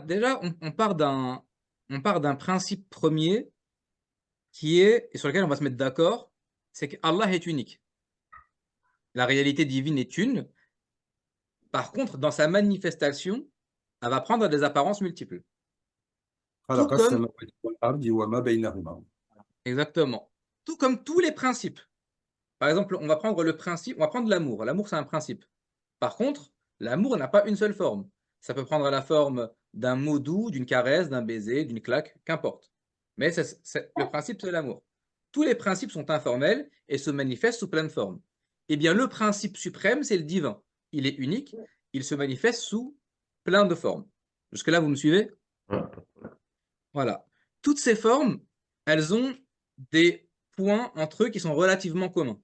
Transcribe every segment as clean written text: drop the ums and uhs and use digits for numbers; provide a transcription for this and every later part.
déjà, on part d'un principe premier qui est, et sur lequel on va se mettre d'accord, c'est qu'Allah est unique. La réalité divine est une. Par contre, dans sa manifestation, elle va prendre des apparences multiples. Tout خلق comme, السماوات والأرض وما بينهما. exactement, tout comme tous les principes. Par exemple, on va prendre l'amour. L'amour, c'est un principe. Par contre, l'amour n'a pas une seule forme. Ça peut prendre la forme d'un mot doux, d'une caresse, d'un baiser, d'une claque, qu'importe. Mais le principe, c'est l'amour. Tous les principes sont informels et se manifestent sous plein de formes. Eh bien, le principe suprême, c'est le divin. Il est unique, il se manifeste sous plein de formes. Jusque-là, vous me suivez? Voilà. Toutes ces formes, elles ont des points entre eux qui sont relativement communs.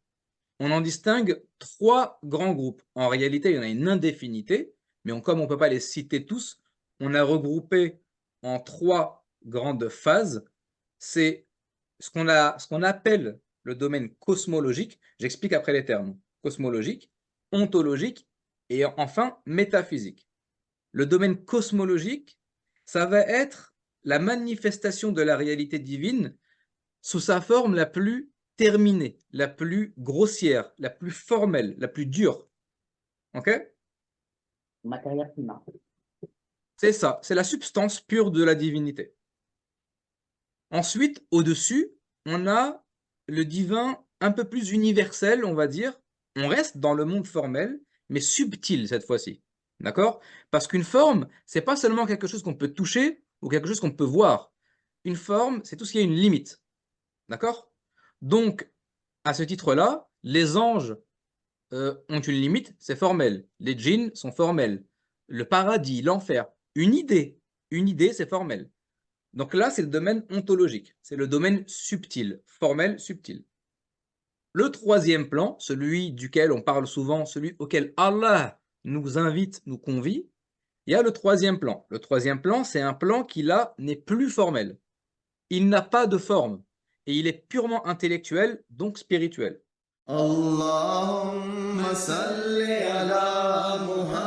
On en distingue trois grands groupes. En réalité, il y en a une indéfinité, mais comme on ne peut pas les citer tous, on a regroupé en trois grandes phases. C'est ce qu'on appelle le domaine cosmologique. J'explique après les termes. Cosmologique, ontologique et enfin métaphysique. Le domaine cosmologique, ça va être la manifestation de la réalité divine sous sa forme la plus terminée, la plus grossière, la plus formelle, la plus dure. Ok? Materia prima. C'est ça, c'est la substance pure de la divinité. Ensuite, au-dessus, on a le divin un peu plus universel, on va dire. On reste dans le monde formel, mais subtil cette fois-ci. D'accord? Parce qu'une forme, c'est pas seulement quelque chose qu'on peut toucher ou quelque chose qu'on peut voir. Une forme, c'est tout ce qui a une limite. D'accord? Donc, à ce titre-là, les anges ont une limite, c'est formel. Les djinns sont formels. Le paradis, l'enfer, une idée, c'est formel. Donc là, c'est le domaine ontologique, c'est le domaine subtil, formel, subtil. Le troisième plan, celui duquel on parle souvent, celui auquel Allah nous invite, nous convie, il y a le troisième plan. Le troisième plan, c'est un plan qui là n'est plus formel. Il n'a pas de forme et il est purement intellectuel, donc spirituel. اللهم صل على محمد